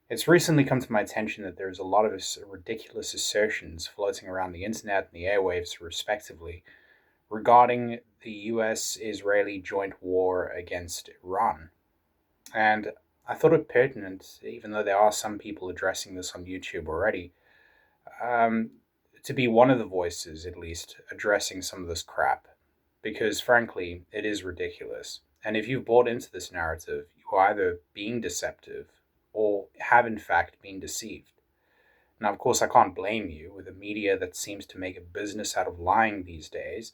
It's recently come to my attention that there's a lot of ridiculous assertions floating around the internet and the airwaves, respectively, regarding the US Israeli joint war against Iran. And I thought it pertinent, even though there are some people addressing this on YouTube already, um, to be one of the voices, at least, addressing some of this crap. Because frankly, it is ridiculous. And if you've bought into this narrative, you are either being deceptive or have in fact been deceived. Now, of course, I can't blame you with a media that seems to make a business out of lying these days,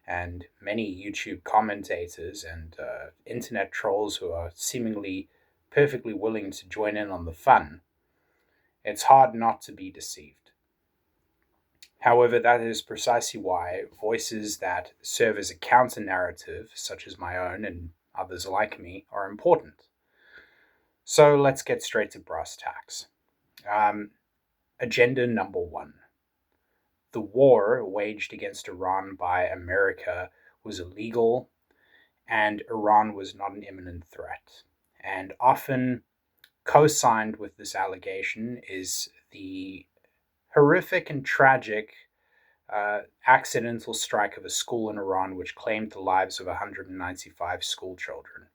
and many YouTube commentators and internet trolls who are seemingly perfectly willing to join in on the fun. It's hard not to be deceived. However, that is precisely why voices that serve as a counter narrative, such as my own and others like me, are important. So let's get straight to brass tacks. Um, Agenda number one: the war waged against Iran by America was illegal, and Iran was not an imminent threat. And often co signed with this allegation is the horrific and tragic accidental strike of a school in Iran, which claimed the lives of 195 school children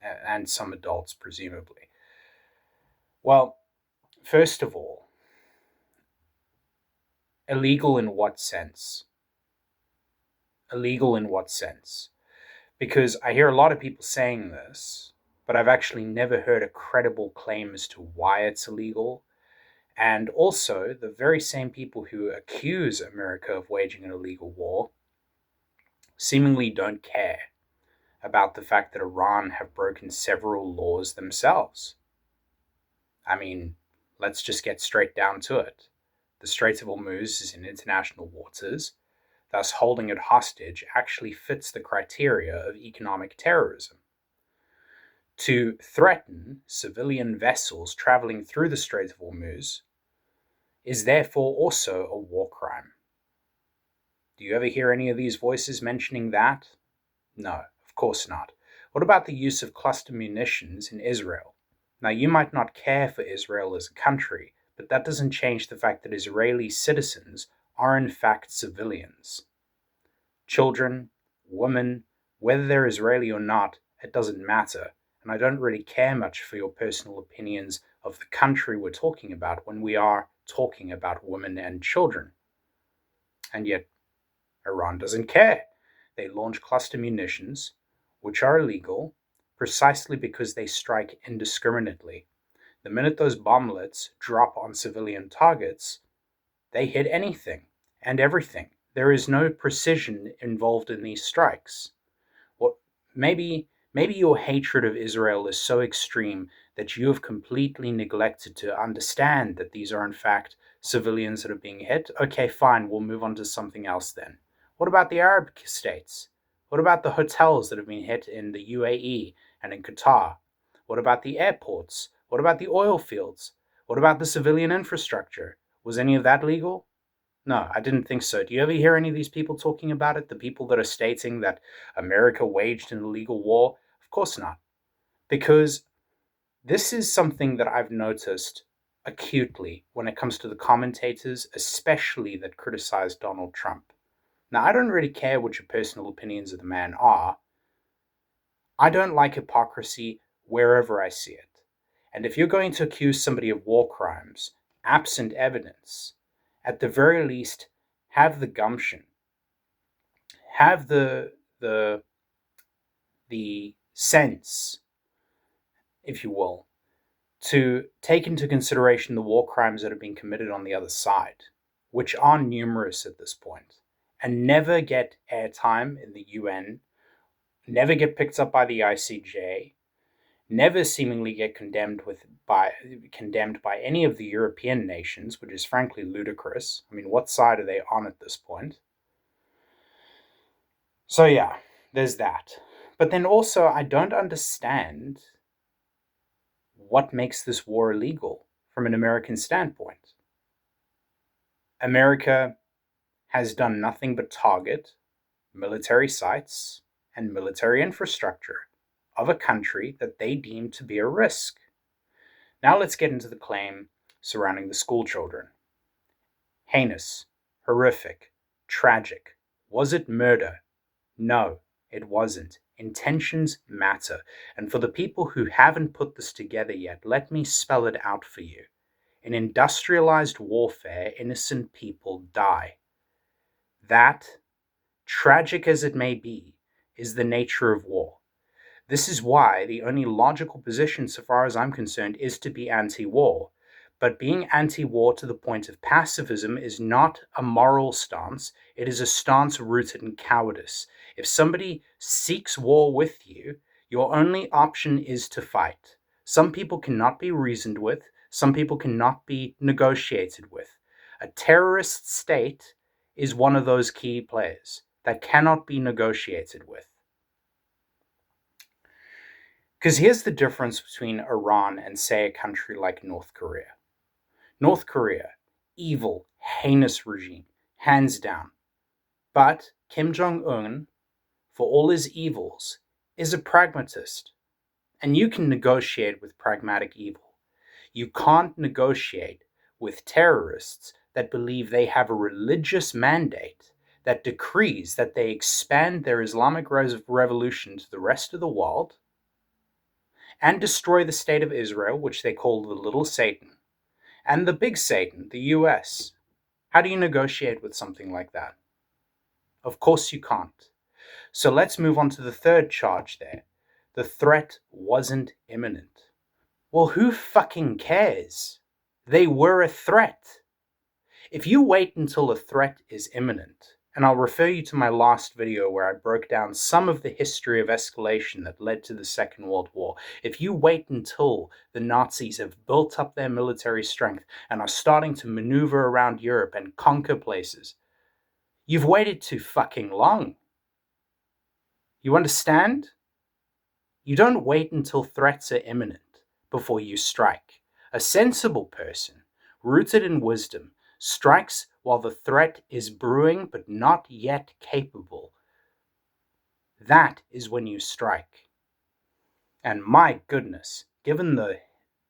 and some adults, presumably. Well, first of all, illegal in what sense? Illegal in what sense? Because I hear a lot of people saying this, but I've actually never heard a credible claim as to why it's illegal. And also, the very same people who accuse America of waging an illegal war seemingly don't care about the fact that Iran have broken several laws themselves. I mean, let's just get straight down to it. The Strait of Hormuz is in international waters, thus holding it hostage actually fits the criteria of economic terrorism. To threaten civilian vessels traveling through the Strait of Hormuz is therefore also a war crime. Do you ever hear any of these voices mentioning that? No, of course not. What about the use of cluster munitions in Israel? Now, you might not care for Israel as a country, but that doesn't change the fact that Israeli citizens are in fact civilians. Children, women, whether they're Israeli or not, it doesn't matter. And I don't really care much for your personal opinions of the country we're talking about when we are talking about women and children. And yet, Iran doesn't care. They launch cluster munitions, which are illegal, precisely because they strike indiscriminately. The minute those bomblets drop on civilian targets, they hit anything and everything. There is no precision involved in these strikes. What maybe your hatred of Israel is so extreme that you have completely neglected to understand that these are in fact civilians that are being hit. Okay, fine, we'll move on to something else then. What about the Arab states? What about the hotels that have been hit in the UAE and in Qatar? What about the airports? What about the oil fields? What about the civilian infrastructure? Was any of that legal? No, I didn't think so. Do you ever hear any of these people talking about it? The people that are stating that America waged an illegal war? Of course not. Because this is something that I've noticed acutely when it comes to the commentators, especially that criticize Donald Trump. Now, I don't really care what your personal opinions of the man are. I don't like hypocrisy wherever I see it. And if you're going to accuse somebody of war crimes, absent evidence, at the very least, have the gumption, have the sense, if you will, to take into consideration the war crimes that have been committed on the other side, which are numerous at this point, and never get airtime in the UN, never get picked up by the ICJ, never seemingly get condemned by any of the European nations, which is frankly ludicrous. I mean, what side are they on at this point? So yeah, there's that. But then also, I don't understand what makes this war illegal from an American standpoint. America has done nothing but target military sites and military infrastructure of a country that they deem to be a risk. Now let's get into the claim surrounding the school children. Heinous, horrific, tragic. Was it murder? No, it wasn't. Intentions matter. And for the people who haven't put this together yet, let me spell it out for you. In industrialized warfare, innocent people die. That, tragic as it may be, is the nature of war. This is why the only logical position, so far as I'm concerned, is to be anti war. But being anti war to the point of pacifism is not a moral stance, it is a stance rooted in cowardice. If somebody seeks war with you, your only option is to fight. Some people cannot be reasoned with, some people cannot be negotiated with. A terrorist state is one of those key players that cannot be negotiated with. Because here's the difference between Iran and, say, a country like North Korea. North Korea, evil, heinous regime, hands down. But Kim Jong-un, for all his evils, is a pragmatist. And you can negotiate with pragmatic evil. You can't negotiate with terrorists that believe they have a religious mandate that decrees that they expand their Islamic revolution to the rest of the world and destroy the state of Israel, which they call the little Satan, and the big Satan, the US. How do you negotiate with something like that? Of course you can't. So let's move on to the third charge there. The threat wasn't imminent. Well, who fucking cares? They were a threat. If you wait until a threat is imminent, and I'll refer you to my last video where I broke down some of the history of escalation that led to the Second World War. If you wait until the Nazis have built up their military strength and are starting to maneuver around Europe and conquer places, you've waited too fucking long. You understand? You don't wait until threats are imminent before you strike. A sensible person, rooted in wisdom, strikes while the threat is brewing but not yet capable. That is when you strike. And my goodness, given the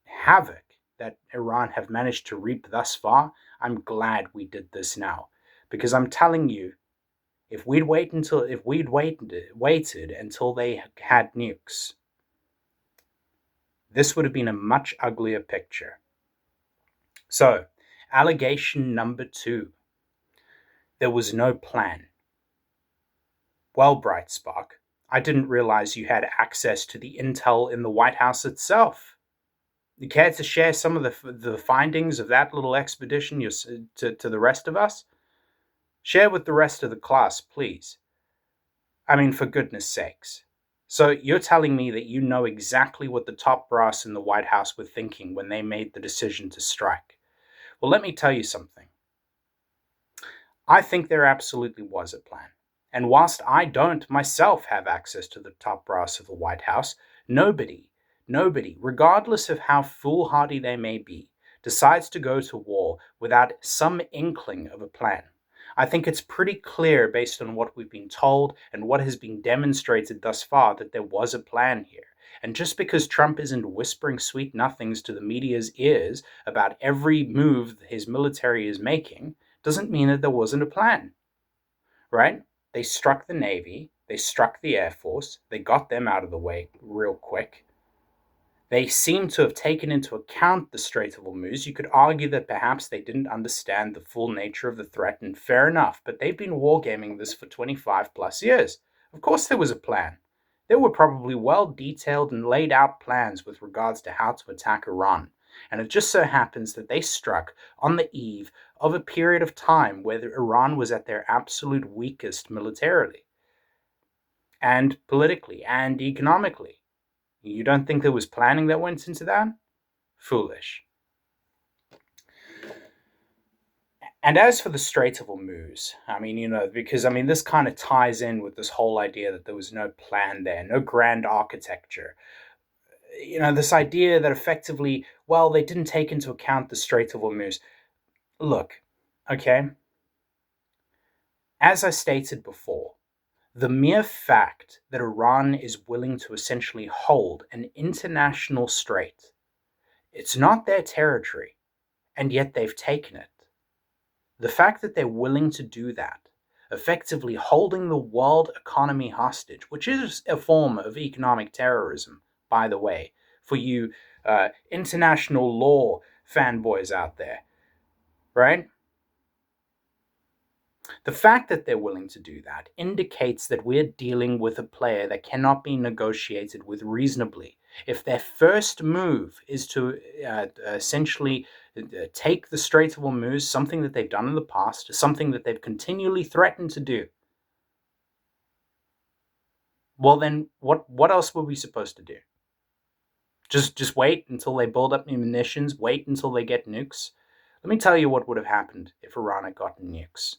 havoc that Iran have managed to reap thus far, I'm glad we did this now. Because I'm telling you, if we'd waited until they had nukes, this would have been a much uglier picture. So, allegation number 2. There was no plan. Well, Bright Spark, I didn't realize you had access to the intel in the White House itself. You care to share some of the findings of that little expedition to the rest of us? Share with the rest of the class, please. I mean, for goodness sakes. So you're telling me that you know exactly what the top brass in the White House were thinking when they made the decision to strike. Well, let me tell you something. I think there absolutely was a plan. And whilst I don't myself have access to the top brass of the White House, nobody, regardless of how foolhardy they may be, decides to go to war without some inkling of a plan. I think it's pretty clear based on what we've been told and what has been demonstrated thus far that there was a plan here. And just because Trump isn't whispering sweet nothings to the media's ears about every move his military is making, doesn't mean that there wasn't a plan, right? They struck the Navy, they struck the Air Force, they got them out of the way real quick. They seem to have taken into account the Strait of Hormuz. You could argue that perhaps they didn't understand the full nature of the threat, and fair enough, but they've been wargaming this for 25 plus years. Of course there was a plan. There were probably well detailed and laid out plans with regards to how to attack Iran. And it just so happens that they struck on the eve of a period of time where Iran was at their absolute weakest militarily, and politically, and economically. You don't think there was planning that went into that? Foolish. And as for the Strait of Hormuz, because this kind of ties in with this whole idea that there was no plan there, no grand architecture. This idea that effectively, well, they didn't take into account the Strait of Hormuz. Look, okay, as I stated before, the mere fact that Iran is willing to essentially hold an international strait It's not their territory, and yet they've taken it. The fact that they're willing to do that, effectively holding the world economy hostage, which is a form of economic terrorism, by the way, for you international law fanboys out there, right? The fact that they're willing to do that indicates that we're dealing with a player that cannot be negotiated with reasonably. If their first move is to essentially take the Strait of Hormuz, something that they've done in the past, something that they've continually threatened to do, well then what else were we supposed to do? Just wait until they build up munitions, wait until they get nukes? Let me tell you what would have happened if Iran had gotten nukes.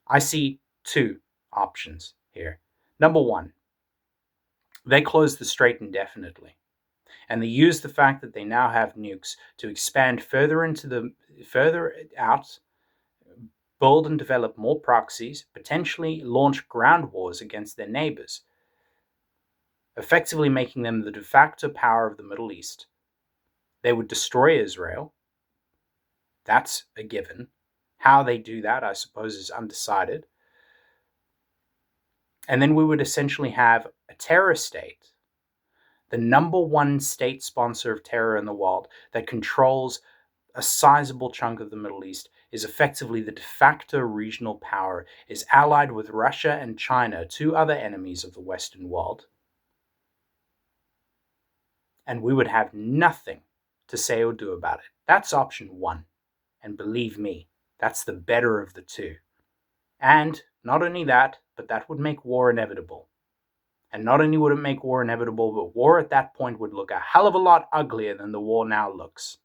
I see two options here. Number one, they close the strait indefinitely, and they use the fact that they now have nukes to expand further out, build and develop more proxies, potentially launch ground wars against their neighbors, effectively making them the de facto power of the Middle East. They would destroy Israel. That's a given. How they do that, I suppose, is undecided. And then we would essentially have a terror state, the number one state sponsor of terror in the world, that controls a sizable chunk of the Middle East, is effectively the de facto regional power, is allied with Russia and China, two other enemies of the Western world. And we would have nothing to say or do about it. That's option one. And believe me, that's the better of the two. And not only that, but that would make war inevitable. And not only would it make war inevitable, but war at that point would look a hell of a lot uglier than the war now looks.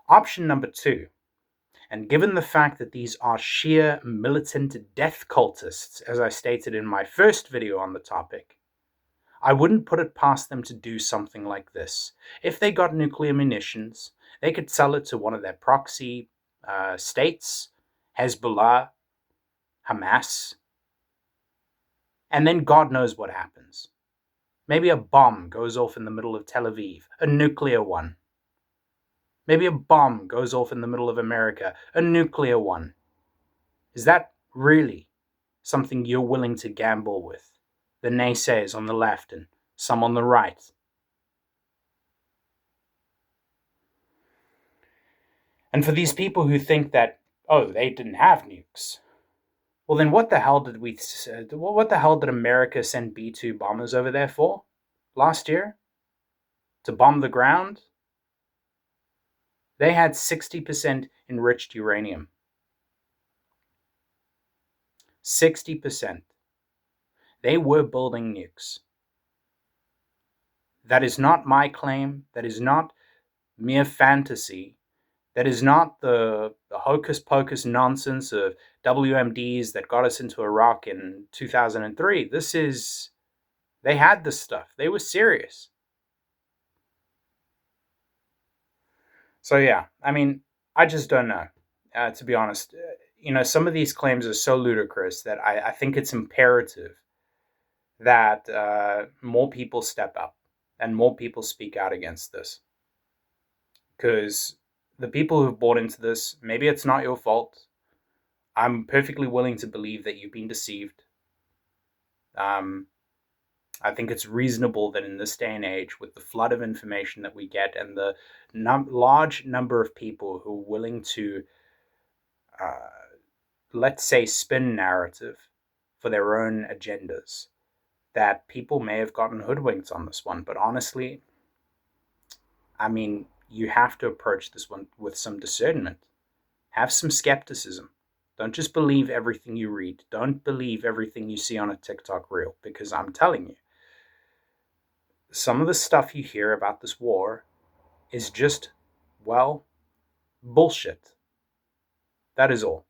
Option number two, and given the fact that these are sheer militant death cultists, as I stated in my first video on the topic, I wouldn't put it past them to do something like this. If they got nuclear munitions, they could sell it to one of their proxy states, Hezbollah, Hamas, and then God knows what happens. Maybe a bomb goes off in the middle of Tel Aviv, a nuclear one. Maybe a bomb goes off in the middle of America, a nuclear one. Is that really something you're willing to gamble with? The naysayers on the left and some on the right. And for these people who think that, oh, they didn't have nukes, well then what the hell did America send B-2 bombers over there for last year? To bomb the ground? They had 60% enriched uranium. 60%. They were building nukes. That is not my claim. That is not mere fantasy. That is not the hocus pocus nonsense of WMDs that got us into Iraq in 2003. They had this stuff. They were serious. So yeah, I mean, I just don't know, to be honest. Some of these claims are so ludicrous that I think it's imperative that more people step up and more people speak out against this. Because the people who've bought into this, maybe it's not your fault. I'm perfectly willing to believe that you've been deceived. I think it's reasonable that in this day and age, with the flood of information that we get and the large number of people who are willing to, let's say, spin narrative for their own agendas, that people may have gotten hoodwinked on this one. But honestly, I mean, you have to approach this one with some discernment. Have some skepticism. Don't just believe everything you read. Don't believe everything you see on a TikTok reel, because I'm telling you, some of the stuff you hear about this war is just, well, bullshit. That is all.